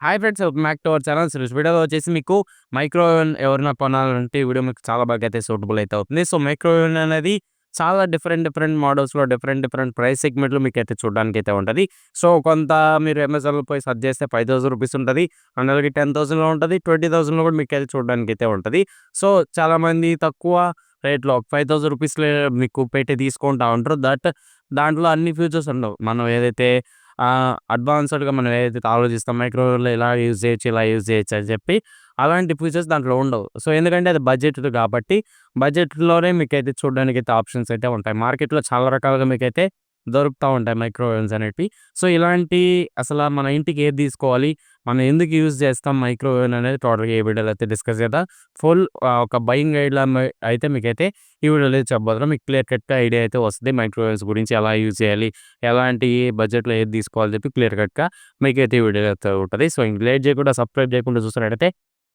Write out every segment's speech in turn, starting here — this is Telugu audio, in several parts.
Hi friends, welcome back to our channel. Suresh వీడియోలో వచ్చేసి మీకు మైక్రోవేవ్ ఎవరైనా కొనాలంటే ఈ వీడియో మీకు చాలా బాగా అయితే సూటబుల్ అయితే అవుతుంది. సో మైక్రోవేవ్ అనేది చాలా డిఫరెంట్ మోడల్స్‌లో డిఫరెంట్ ప్రైస్ సెగ్మెంట్‌లో మీకైతే చూడడానికైతే ఉంటది. సో కొంత మీరు అమెజాన్‌లో పోయి సెర్చ్ చేస్తే ₹5,000 ఉంటది. అండ్ అలాగే 10,000లో ఉంటది. 20,000లో కూడా మీకైతే చూడడానికైతే ఉంటది. సో చాలామంది తక్కువ రేట్‌లో ₹5,000 మీకు పెట్టి తీసుకుంటా ఉంటారు. దాంట్లో అన్ని ఫీచర్స్ ఉండవు. మనం ఏదైతే అడ్వాన్స్‌డ్‌గా మనం ఏదైతే ఆలోచిస్తాం మైక్రోవేవ్‌లో ఇలా యూజ్ చేయొచ్చు, ఇలా యూజ్ చేయొచ్చు అని చెప్పి అలాంటి ఫీచర్స్ దాంట్లో ఉండవు. సో ఎందుకంటే అది బడ్జెట్‌ది కాబట్టి బడ్జెట్‌లోనే మీకైతే చూడడానికైతే ఆప్షన్స్ అయితే ఉంటాయి. మార్కెట్‌లో చాలా రకాలుగా మీకైతే దొరుకుతా ఉంటాయి మైక్రోవేవ్స్ అనేటివి. సో ఇలాంటి అసల మన ఇంటికి ఏది తీసుకోవాలి, మనం ఎందుకు యూజ్ చేస్తాం మైక్రోవేవ్ అనేది టోటల్‌గా ఈ వీడియోలో అయితే డిస్కస్ చేద్దాం. ఒక బయింగ్ గైడ్‌లా అయితే మీకైతే ఈ వీడియోలో అయితే చెప్పబోతున్నాం. మీకు క్లియర్ కట్‌గా ఐడియా అయితే వస్తది. మైక్రోవేవ్స్ గురించి ఎలా యూజ్ చేయాలి, ఎలాంటి బడ్జెట్‌లో ఏది తీసుకోవాలని చెప్పి క్లియర్ కట్‌గా మీకైతే ఈ వీడియో అయితే ఉంటది. సో ఇంక లేట్ చేయకుండా సబ్స్క్రైబ్ చేయకుండా చూస్తున్నట్టయితే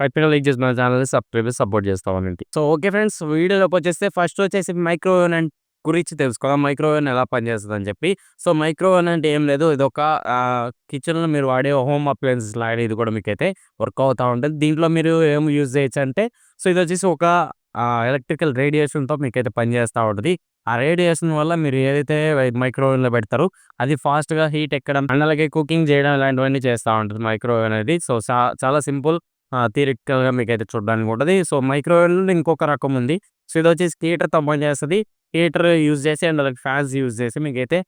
ఖచ్చితంగా లైక్ చేసి మన ఛానల్‌ని సబ్స్క్రైబ్ చేసి సపోర్ట్ చేస్తా ఉండండి. సో ఓకే ఫ్రెండ్స్, వీడియోలోకి వచ్చేస్తే ఫస్ట్ వచ్చేసి మైక్రోవేవ్ గురించి తెలుసుకోవాలి. మైక్రోవేవ్ ఎలా పనిచేస్తదని చెప్పి. సో మైక్రోవేవ్ అంటే ఏం లేదు. ఇదొక కిచెన్‌లో మీరు వాడే హోమ్ అప్లయెన్సెస్ లాగా ఇది కూడా మీకైతే వర్క్ అవుతా ఉంటది. దీంట్లో మీరు ఏం యూజ్ చేయొచ్చంటే, సో ఇదొచ్చేసి ఒక ఎలక్ట్రికల్ రేడియేషన్‌తో మీకైతే పనిచేస్తా ఉంటది. ఆ రేడియేషన్ వల్ల మీరు ఏదైతే మైక్రోవేవ్‌లో పెడతారో అది ఫాస్ట్‌గా హీట్ ఎక్కడం అండ్ అలాగే కుకింగ్ చేయడం ఇలాంటివన్నీ చేస్తా ఉంటది మైక్రోవేవ్ అనేది. సో చాలా సింపుల్, థియరిటికల్‌గా మీకైతే చూడడానికి ఉంటది. సో మైక్రోవేవ్‌లో ఇంకొక రకం ఉంది. సో ఇదొచ్చేసి హీటర్‌తో పనిచేస్తది. హీటర్ యూజ్ చేసి అండ్ అలాగే ఫ్యాన్స్ యూజ్ చేసి మీకైతే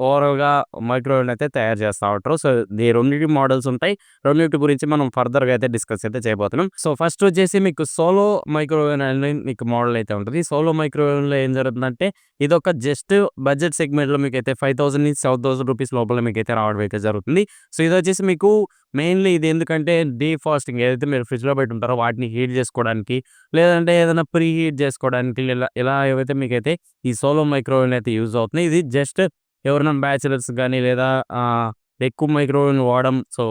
ఓవరాల్‌గా మైక్రోవేవ్‌ని అయితే తయారు చేస్తా ఉంటారు. సో ఈ రెండిటి మోడల్స్ ఉంటాయి. రెండిటి గురించి మనం ఫర్దర్‌గా అయితే డిస్కస్ అయితే చేయబోతున్నాం. సో ఫస్ట్ వచ్చేసి మీకు సోలో మైక్రోవేవ్ అని మీకు మోడల్ అయితే ఉంటది. సోలో మైక్రోవేవ్‌లో ఏం జరుగుతుందంటే ఇదొక జస్ట్ బడ్జెట్ సెగ్మెంట్‌లో మీకైతే ₹5,000-7,000 లోపల మీకైతే రావడం అయితే జరుగుతుంది. సో ఇదొచ్చేసి మీకు మెయిన్‌లీ ఇది ఎందుకంటే డీఫాస్టింగ్ ఏదైతే మీరు ఫ్రిడ్జ్‌లో పెట్టుంటారో వాటిని హీట్ చేసుకోవడానికి, లేదంటే ఏదైనా ప్రీ హీట్ చేసుకోవడానికి ఇలా ఏవైతే మీకైతే ఈ సోలో మైక్రోవేవ్ అయితే యూజ్ అవుతుంది. ఇది జస్ట్ ఎవరైనా బ్యాచిలర్స్ గానీ లేదా ఎక్కువ మైక్రోవేవ్‌ని వాడడం. సో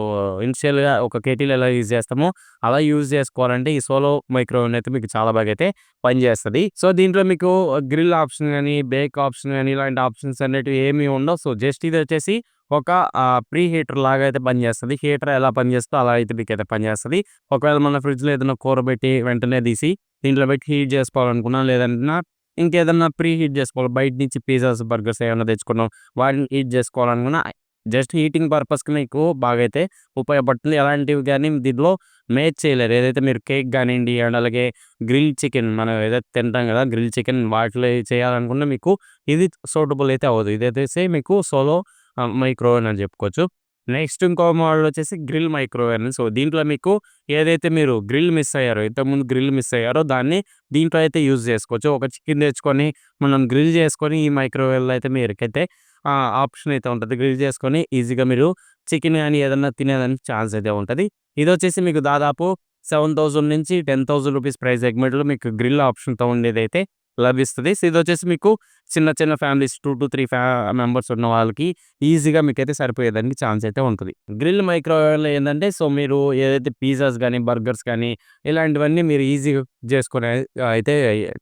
ఇనిషియల్‌గా ఒక కెటిల్ ఎలా యూజ్ చేస్తామో అలా యూజ్ చేసుకోవాలంటే ఈ సోలో మైక్రోవేవ్ అయితే మీకు చాలా బాగా అయితే పనిచేస్తది. సో దీంట్లో మీకు గ్రిల్ ఆప్షన్ గానీ, బేక్ ఆప్షన్ గానీ ఇలాంటి ఆప్షన్స్ అనేటివి ఏమీ ఉండవు. సో జస్ట్ ఇది వచ్చేసి ఒక ప్రీ హీటర్ లాగా అయితే పనిచేస్తది. హీటర్ ఎలా పనిచేస్తదో అలా అయితే మీకైతే పనిచేస్తది. ఒకవేళ మన ఫ్రిడ్జ్‌లో ఏదైనా కూర పెట్టి వెంటనే తీసి దీంట్లో పెట్టి హీట్ చేసుకోవాలనుకున్నా, లేదన్నా ఇంకేదన్నా ప్రీ హీట్ చేసుకోవాలి. బయట నుంచి పిజ్జాస్, బర్గర్స్ ఏమన్నా తెచ్చుకున్నాం. వాటిని హీట్ చేసుకోవాలనుకున్నా జస్ట్ హీటింగ్ పర్పస్‌కి మీకు బాగా అయితే ఉపయోగపడుతుంది. ఎలాంటివి గానీ దీంట్లో మేక్ చేయలేరు. ఏదైతే మీరు కేక్ గానియండి అండ్ అలాగే గ్రిల్ చికెన్ మనం ఏదైతే తింటాం కదా! గ్రిల్ చికెన్ వాటిలో చేయాలనుకున్న మీకు ఇది సూటబుల్ అయితే అవ్వదు. ఇదైతేసి మీకు సోలో మైక్రోవేవ్ అని చెప్పుకోవచ్చు. నెక్స్ట్ ఇంకో మోడల్ వచ్చేసి గ్రిల్ మైక్రోవేవ్ అని. సో దీంట్లో మీకు ఏదైతే మీరు గ్రిల్ మిస్ అయ్యారో, ఇంతకుముందు గ్రిల్ మిస్ అయ్యారో దాన్ని దీంట్లో అయితే యూజ్ చేసుకోవచ్చు. ఒక చికెన్ తెచ్చుకొని మనం గ్రిల్ చేసుకొని ఈ మైక్రోవేవ్‌లో అయితే మీరికైతే ఆప్షన్ అయితే ఉంటది. గ్రిల్ చేసుకొని ఈజీగా మీరు చికెన్ గాని ఏదన్నా తినేదానికి ఛాన్స్ అయితే ఉంటది. ఇదొచ్చేసి మీకు దాదాపు 7,000-10,000 ప్రైస్ సెగ్మెంట్‌లో మీకు గ్రిల్ ఆప్షన్‌తో ఉండేదైతే లభిస్తది. సో ఇదొచ్చేసి మీకు చిన్న ఫ్యామిలీస్ 2-3 మెంబర్స్ ఉన్న వాళ్ళకి ఈజీగా మీకైతే సరిపోయేదానికి ఛాన్స్ అయితే ఉంటది. గ్రిల్ మైక్రోవేవ్‌లో ఏందంటే సో మీరు ఏదైతే పిజ్జాస్ గానీ, బర్గర్స్ కానీ ఇలాంటివన్నీ మీరు ఈజీగా చేసుకొని అయితే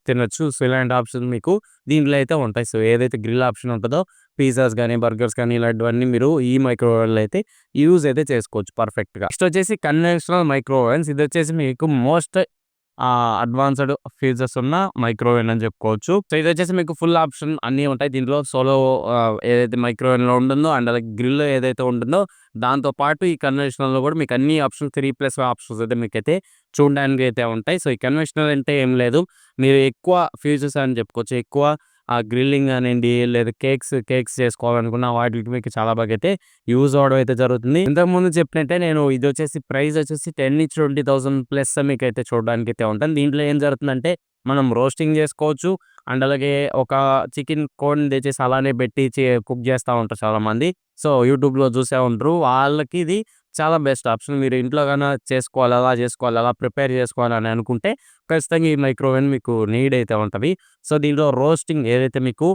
తినొచ్చు. సో ఇలాంటి ఆప్షన్ మీకు దీంట్లో అయితే ఉంటాయి. సో ఏదైతే గ్రిల్ ఆప్షన్ ఉంటదో పిజ్జాస్ గానీ, బర్గర్స్ కానీ ఇలాంటివన్నీ మీరు ఈ మైక్రోవేవ్‌లో అయితే యూజ్ అయితే చేసుకోవచ్చు పర్ఫెక్ట్‌గా. నెక్స్ట్ వచ్చేసి కన్వెన్షనల్ మైక్రోవేవ్స్. ఇదొచ్చేసి మీకు మోస్ట్ అడ్వాన్స్‌డ్ ఫీచర్స్ ఉన్న మైక్రోవేవ్ అని చెప్పుకోవచ్చు. సో ఇదొచ్చేసి మీకు ఫుల్ ఆప్షన్ అన్నీ ఉంటాయి. దీంట్లో సోలో ఏదైతే మైక్రోవేవ్‌లో ఉంటుందో అండ్ అలాగే గ్రిల్ ఏదైతే ఉంటుందో దాంతో పాటు ఈ కన్వెన్షనల్‌లో కూడా మీకు అన్ని ఆప్షన్స్ 3+ ఆప్షన్స్ అయితే మీకైతే చూడడానికి అయితే ఉంటాయి. సో ఈ కన్వెన్షనల్ అంటే ఏం లేదు. మీరు ఎక్కువ ఫీచర్స్ అని చెప్పుకోవచ్చు. ఎక్కువ గ్రిల్లింగ్ కానియండి లేదా కేక్స్ చేసుకోవాలనుకున్న వాటికి మీకు చాలా బాగా అయితే యూజ్ అవ్వడం అయితే జరుగుతుంది. ఇంతకుముందు చెప్పినట్టే నేను ఇదొచ్చేసి ప్రైస్ వచ్చేసి 10,000-20,000 ప్లస్ మీకైతే చూడడానికైతే ఉంటుంది. దీంట్లో ఏం జరుగుతుందంటే మనం రోస్టింగ్ చేసుకోవచ్చు. అండ్ అలాగే ఒక చికెన్ కోడిని తెచ్చేసి అలానే పెట్టి కుక్ చేస్తా ఉంటారు చాలామంది. సో యూట్యూబ్‌లో చూసే ఉంటారు. వాళ్ళకి ఇది చాలా బెస్ట్ ఆప్షన్. మీరు ఇంట్లో గాన చేసుకోవాలి, అలా ప్రిపేర్ చేసుకోవాలని అనుకుంటే ఖచ్చితంగా ఈ మైక్రోవేవ్ మీకు నీడ్ అయితే ఉంటది. సో దీంట్లో రోస్టింగ్ ఏదైతే మీకు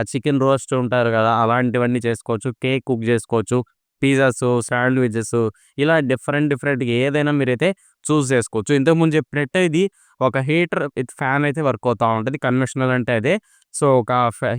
చికెన్ రోస్ట్ ఉంటారు కదా! అలాంటివన్నీ చేసుకోవచ్చు. కేక్ కుక్ చేసుకోవచ్చు. పిజ్జాస్, శాండ్‌విచెస్ ఇలా డిఫరెంట్‌గా ఏదైనా మీరైతే చూజ్ చేసుకోవచ్చు. ఇంతకుముందు చెప్పినట్టే ఇది ఒక హీటర్ విత్ ఫ్యాన్ అయితే వర్క్ అవుతా ఉంటది. కన్వెన్షనల్ అంటే అదే. సో, ఒక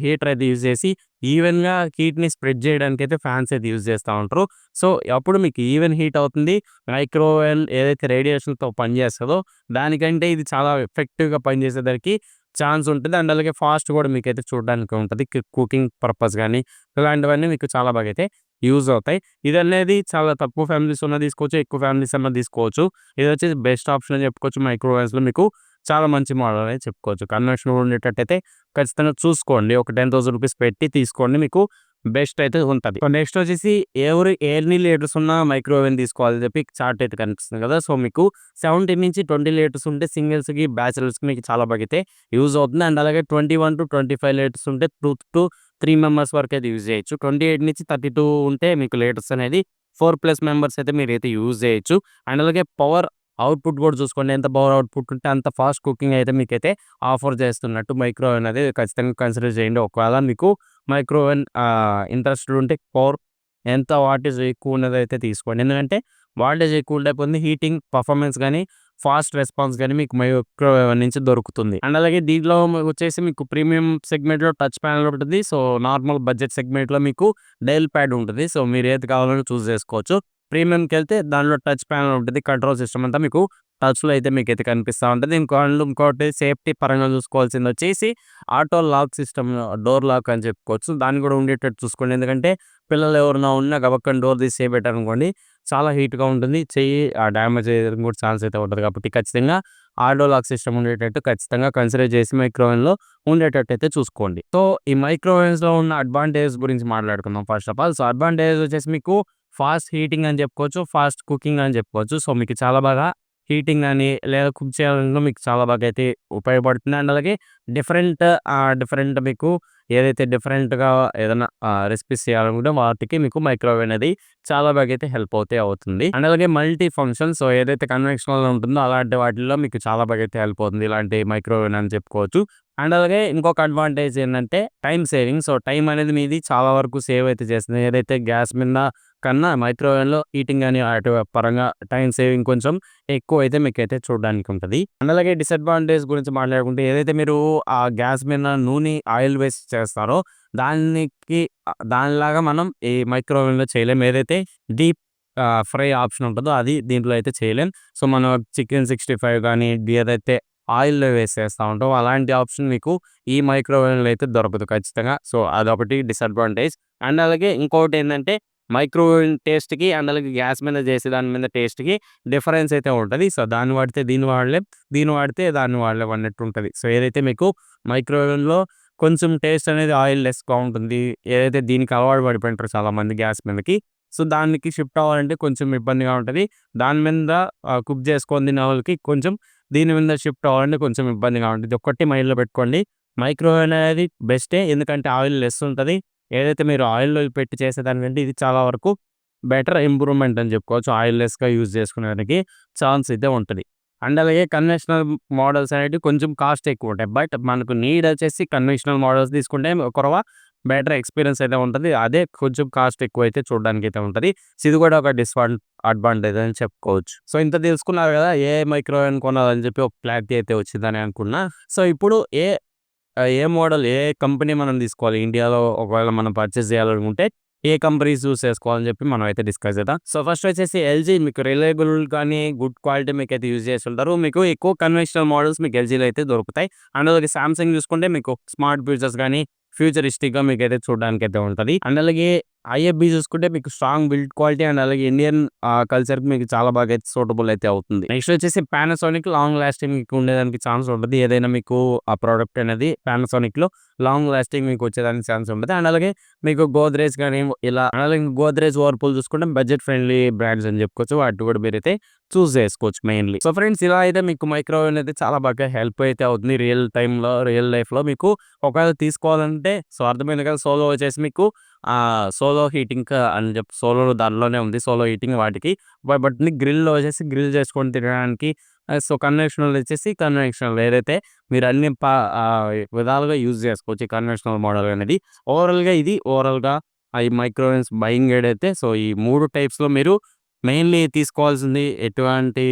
హీటర్ అయితే యూజ్ చేసి ఈవెన్‌గా హీట్‌ని స్ప్రెడ్ చేయడానికైతే ఫ్యాన్స్ అయితే యూజ్ చేస్తా ఉంటారు. సో, అప్పుడు మీకు ఈవెన్ హీట్ అవుతుంది. మైక్రోవేవ్ ఏదైతే రేడియేషన్‌తో పనిచేస్తదో దానికంటే ఇది చాలా ఎఫెక్టివ్‌గా పనిచేసేదానికి ఛాన్స్ ఉంటది. అండ్ అలాగే ఫాస్ట్ కూడా మీకైతే చూడడానికి ఉంటది. కుకింగ్ పర్పస్ గాని ఇలాంటివన్నీ మీకు చాలా బాగా అయితే యూజ్ అవుతాయి. ఇదనేది చాలా తక్కువ ఫ్యామిలీస్ ఉన్నా తీసుకోవచ్చు. ఎక్కువ ఫ్యామిలీస్ అన్నా తీసుకోవచ్చు. ఇదొచ్చేసి బెస్ట్ ఆప్షన్ అని చెప్పుకోవచ్చు. మైక్రోవేవ్స్‌లో మీకు చాలా మంచి మోడల్ అనేది చెప్పుకోవచ్చు. కన్వెన్షనల్ ఉండేటట్టయితే ఖచ్చితంగా చూసుకోండి. ఒక ₹10,000 పెట్టి తీసుకోండి. మీకు బెస్ట్ అయితే ఉంటది. సో, నెక్స్ట్ వచ్చేసి ఎన్ని లీటర్స్ ఉన్న మైక్రోవేవ్‌ని తీసుకోవాలని చెప్పి చార్ట్ అయితే కనిపిస్తుంది కదా! సో, మీకు 17-20 లీటర్స్ ఉంటే సింగిల్స్‌కి, బ్యాచిలర్స్‌కి మీకు చాలా బాగా అయితే యూజ్ అవుతుంది. అండ్ అలాగే 21-25 లీటర్స్ ఉంటే 2-3 మెంబర్స్ వరకైతే యూజ్ చేయొచ్చు. 28-32 ఉంటే మీకు లీటర్స్ అనేది 4+ మెంబర్స్ అయితే మీరైతే యూజ్ చేయొచ్చు. అండ్ అలాగే పవర్ అవుట్‌పుట్ కూడా చూసుకోండి. ఎంత పవర్ అవుట్‌పుట్ ఉంటే అంత ఫాస్ట్ కుకింగ్ అయితే మీకైతే ఆఫర్ చేస్తున్నట్టు మైక్రోవేవ్ అనేది ఖచ్చితంగా కన్సిడర్ చేయండి. ఒకవేళ మీకు మైక్రోవేవ్ ఇంట్రెస్టెడ్ ఉంటే పవర్ ఎంత వాటేజ్ ఎక్కువ ఉన్నదైతే తీసుకోండి. ఎందుకంటే వాటేజ్ ఎక్కువ ఉండే కొద్దీ హీటింగ్ పర్ఫార్మెన్స్ గాని, ఫాస్ట్ రెస్పాన్స్ గాని మీకు మైక్రోవేవ్ నుంచి దొరుకుతుంది. అండ్ అలాగే దీంట్లో వచ్చేసి మీకు ప్రీమియం సెగ్మెంట్‌లో టచ్ ప్యానెల్ ఉంటది. సో, నార్మల్ బడ్జెట్ సెగ్మెంట్‌లో మీకు డయల్ ప్యాడ్ ఉంటది. సో, మీరు ఏది కావాలన్నా చూజ్ చేసుకోవచ్చు. ప్రీమియంకెళ్తే దానిలో టచ్ ప్యానెల్ ఉంటది. కంట్రోల్ సిస్టమ్ అంతా మీకు టచ్‌లో అయితే మీకైతే కనిపిస్తా ఉంటది. ఇంకోటి సేఫ్టీ పరంగా చూసుకోవాల్సిందొచ్చేసి auto lock system, door lock అని చెప్పుకోవచ్చు. దాన్ని కూడా ఉండేటట్టు చూసుకోండి. ఎందుకంటే పిల్లలు ఎవరైనా ఉన్నా గబక్కన డోర్ తీసి చేయబెట్టారనుకోండి చాలా హీట్‌గా ఉంటుంది. చెయ్యి డ్యామేజ్ అయ్యేందుకు కూడా ఛాన్స్ అయితే ఉంటది. కాబట్టి ఖచ్చితంగా ఆటో లాక్ సిస్టమ్ ఉండేటట్టు ఖచ్చితంగా కన్సిడర్ చేసి మైక్రోవేవ్‌లో ఉండేటట్టయితే చూసుకోండి. సో, ఈ మైక్రోవేవ్స్‌లో ఉన్న అడ్వాంటేజెస్ గురించి మాట్లాడుకుందాం first of all. So, advantages వచ్చేసి మీకు ఫాస్ట్ హీటింగ్ అని చెప్పుకోవచ్చు. ఫాస్ట్ కుకింగ్ అని చెప్పుకోవచ్చు. సో, మీకు చాలా బాగా హీటింగ్ అని లేదా కుక్ చేయాలన్నా మీకు చాలా బాగా అయితే ఉపయోగపడుతుంది. అండ్ అలాగే డిఫరెంట్ మీకు ఏదైతే డిఫరెంట్‌గా ఏదైనా రెసిపీస్ చేయాలనుకుంటే వాటికి మీకు మైక్రోవేవ్ అనేది చాలా బాగా అయితే హెల్ప్ అవుతుంది. అండ్ అలాగే మల్టీ ఫంక్షన్, సో, ఏదైతే కన్వెన్షనల్‌గా ఉంటుందో అలాంటి వాటిల్లో మీకు చాలా బాగా అయితే హెల్ప్ అవుతుంది. ఇలాంటి మైక్రోవేవ్ అని చెప్పుకోవచ్చు. అండ్ అలాగే ఇంకొక అడ్వాంటేజ్ ఏంటంటే టైమ్ సేవింగ్. సో, టైమ్ అనేది మీది చాలా వరకు సేవ్ అయితే చేస్తుంది. ఏదైతే గ్యాస్ మీద కన్నా మైక్రోవేవ్‌లో హీటింగ్ అని అటు పరంగా టైమ్ సేవింగ్ కొంచెం ఎక్కువైతే మీకైతే చూడడానికి ఉంటది. అండ్ అలాగే డిసడ్వాంటేజ్ గురించి మాట్లాడుకుంటే ఏదైతే మీరు ఆ గ్యాస్ మీద నూనె, ఆయిల్ వేస్ట్ చేస్తారో దానికి దానిలాగా మనం ఈ మైక్రోవేవ్‌లో చేయలేం. ఏదైతే డీప్ ఫ్రై ఆప్షన్ ఉంటదో అది దీంట్లో అయితే చేయలేం. సో, మనం చికెన్ 65 గానీ ఏదైతే ఆయిల్‌లో వేసి చేస్తా ఉంటాం అలాంటి ఆప్షన్ మీకు ఈ మైక్రోవేవ్‌లో అయితే దొరకదు ఖచ్చితంగా. సో, అదొకటి డిసడ్వాంటేజ్. అండ్ అలాగే ఇంకొకటేందంటే మైక్రోవేవ్ టేస్ట్‌కి అండ్ అలాగే గ్యాస్ మీద చేసే దాని మీద టేస్ట్‌కి డిఫరెన్స్ అయితే ఉంటది. సో, దాన్ని వాడితే దీన్ని వాడలేం. దీన్ని వాడితే దాన్ని వాడలేం అన్నట్టు ఉంటది. సో, ఏదైతే మీకు మైక్రోవేవ్‌లో కొంచెం టేస్ట్ అనేది ఆయిల్ లెస్‌గా ఉంటుంది. ఏదైతే దీనికి అలవాటు పడిపోయింటారో చాలామంది గ్యాస్ మీదకి. సో, దానికి షిఫ్ట్ అవ్వాలంటే కొంచెం ఇబ్బందిగా ఉంటది. దాని మీద కుక్ చేసుకొని తినే వాళ్ళకి కొంచెం దీని మీద షిఫ్ట్ అవ్వాలంటే కొంచెం ఇబ్బందిగా ఉంటది. ఒక్కటి మైండ్‌లో పెట్టుకోండి. మైక్రోవేవ్ అనేది బెస్టే. ఎందుకంటే ఆయిల్ లెస్ ఉంటది. ఏదైతే మీరు ఆయిల్‌లో పెట్టి చేసేదానికంటే ఇది చాలా వరకు బెటర్ ఇంప్రూవ్‌మెంట్ అని చెప్పుకోవచ్చు. ఆయిల్ లెస్‌గా యూజ్ చేసుకునేదానికి ఛాన్స్ అయితే ఉంటది. అండ్ అలాగే కన్వెన్షనల్ మోడల్స్ అనేటివి కొంచెం కాస్ట్ ఎక్కువ ఉంటాయి. బట్ మనకు నీడ్ వచ్చేసి కన్వెన్షనల్ మోడల్స్ తీసుకుంటే బెటర్ ఎక్స్‌పీరియన్స్ అయితే ఉంటది. అదే కొంచెం కాస్ట్ ఎక్కువైతే చూడడానికైతే ఉంటది. సో, ఇది కూడా ఒక అడ్వాంటేజ్ అని చెప్పుకోవచ్చు. సో, ఇంత తెలుసుకున్నారు కదా! ఏ మైక్రోవేవ్ కొనాలని చెప్పి ఒక క్లారిటీ అయితే వచ్చిందని అనుకున్నా. సో, ఇప్పుడు ఏ మోడల్, ఏ కంపెనీ మనం తీసుకోవాలి? ఇండియాలో ఒకవేళ మనం పర్చేస్ చేయాలనుకుంటే ఏ కంపెనీస్ చూస్ చేసుకోవాలని చెప్పి మనం అయితే డిస్కస్ చేద్దాం. సో, ఫస్ట్ వచ్చేసి ఎల్‌జీ మీకు రిలయబుల్ కానీ గుడ్ క్వాలిటీ మీకైతే యూజ్ చేస్తుంటారు. మీకు ఎక్కువ కన్వెన్షనల్ మోడల్స్ మీకు ఎల్‌జీలో అయితే దొరుకుతాయి. అండ్ అలాగే సామ్‌సంగ్ చూసుకుంటే మీకు స్మార్ట్ ఫీచర్స్ గానీ, ఫ్యూచరిస్టిక్‌గా మీకైతే చూడడానికైతే ఉంటది. అండ్ అలాగే ఐఎఫ్‌బీ చూసుకుంటే మీకు స్ట్రాంగ్ బిల్డ్ క్వాలిటీ అండ్ అలాగే ఇండియన్ కల్చర్‌కి మీకు చాలా బాగా అయితే సూటబుల్ అయితే అవుతుంది. నెక్స్ట్ వచ్చేసి పానాసోనిక్ లాంగ్ లాస్టింగ్ మీకు ఉండేదానికి ఛాన్స్ ఉంటది. ఏదైనా మీకు ఆ ప్రొడక్ట్ అనేది పానాసోనిక్‌లో లాంగ్ లాస్టింగ్ మీకు వచ్చేదానికి ఛాన్స్ ఉంటది. అండ్ అలాగే మీకు గోద్రేజ్ గాని ఇలా అలాగే గోద్రేజ్, వర్ల్‌పూల్ చూసుకుంటే బడ్జెట్ ఫ్రెండ్లీ బ్రాండ్స్ అని చెప్పుకోవచ్చు. వాటిని కూడా మీరైతే చూజ్ చేసుకోవచ్చు మెయిన్‌లీ. సో, ఫ్రెండ్స్ ఇలా అయితే మీకు మైక్రోవేవ్ అనేది చాలా బాగా హెల్ప్ అయితే అవుతుంది. రియల్ లైఫ్‌లో మీకు ఒకవేళ తీసుకోవాలంటే సో, అర్థమైంది కదా! సోలో వచ్చేసి మీకు సోలో హీటింగ్ అని చెప్పి సోలో దానిలోనే ఉంది. సోలో హీటింగ్ వాటికి. బట్ గ్రిల్‌లో వచ్చేసి గ్రిల్ చేసుకొని తినడానికి సో, కన్వెన్షనల్ వచ్చేసి కన్వెన్షనల్ ఏదైతే మీరు అన్ని విధాలుగా యూజ్ చేసుకోవచ్చు ఈ కన్వెన్షనల్ మోడల్ అనేది. ఓవరాల్‌గా ఈ మైక్రోవేవ్స్ బయింగ్ ఏదైతే సో ఈ 3 టైప్స్‌లో మీరు మెయిన్‌లీ తీసుకోవాల్సింది ఎటువంటి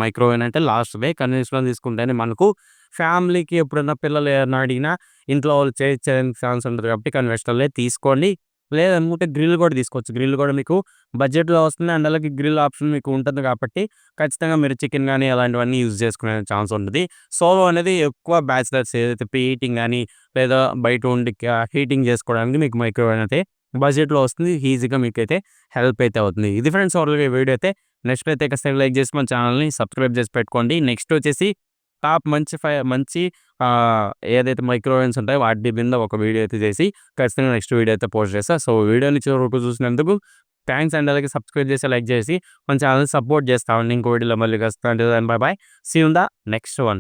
మైక్రోవేవ్ అంటే లాస్ట్‌దే. కన్వెన్షనల్ తీసుకుంటేనే మనకు ఫ్యామిలీకి ఎప్పుడన్నా పిల్లలు ఏమన్నా అడిగినా ఇంట్లో వాళ్ళు చేయించడానికి ఛాన్స్ ఉంటది కాబట్టి కన్వెన్షనలే తీసుకోండి. లేదనుకుంటే గ్రిల్ కూడా తీసుకోవచ్చు. గ్రిల్ కూడా మీకు బడ్జెట్‌లో వస్తుంది. అండ్ అలాగే గ్రిల్ ఆప్షన్ మీకు ఉంటుంది కాబట్టి ఖచ్చితంగా మీరు చికెన్ గానీ అలాంటివన్నీ యూజ్ చేసుకునే ఛాన్స్ ఉంటది. సోలో అనేది ఎక్కువ బ్యాచిలర్స్ ఏదైతే ప్రీహీటింగ్ గానీ లేదా బయట ఉండి హీటింగ్ చేసుకోవడానికి మీకు మైక్రోవేవ్ అయితే బడ్జెట్‌లో వస్తుంది. ఈజీగా మీకైతే హెల్ప్ అయితే అవుతుంది. ఇది ఫ్రెండ్స్ ఓవరాల్‌గా ఈ వీడియో అయితే. నెక్స్ట్ అయితే ఖచ్చితంగా లైక్ చేసి మన ఛానల్‌ని సబ్స్క్రైబ్ చేసి పెట్టుకోండి. నెక్స్ట్ వచ్చేసి టాప్ మంచి ఏదైతే మైక్రోవేవ్స్ ఉంటాయో వాటి మీద ఒక వీడియో అయితే చేసి ఖచ్చితంగా నెక్స్ట్ వీడియో అయితే పోస్ట్ చేస్తా. సో వీడియోని చివరి వరకు చూసినందుకు థాంక్స్ అండ్ అలాగే సబ్స్క్రైబ్ చేసి, లైక్ చేసి మన ఛానల్‌ని సపోర్ట్ చేస్తా ఉండండి. ఇంకో వీడియోలో మళ్ళీ కలుస్తా. Until then bye bye. See you in the next one.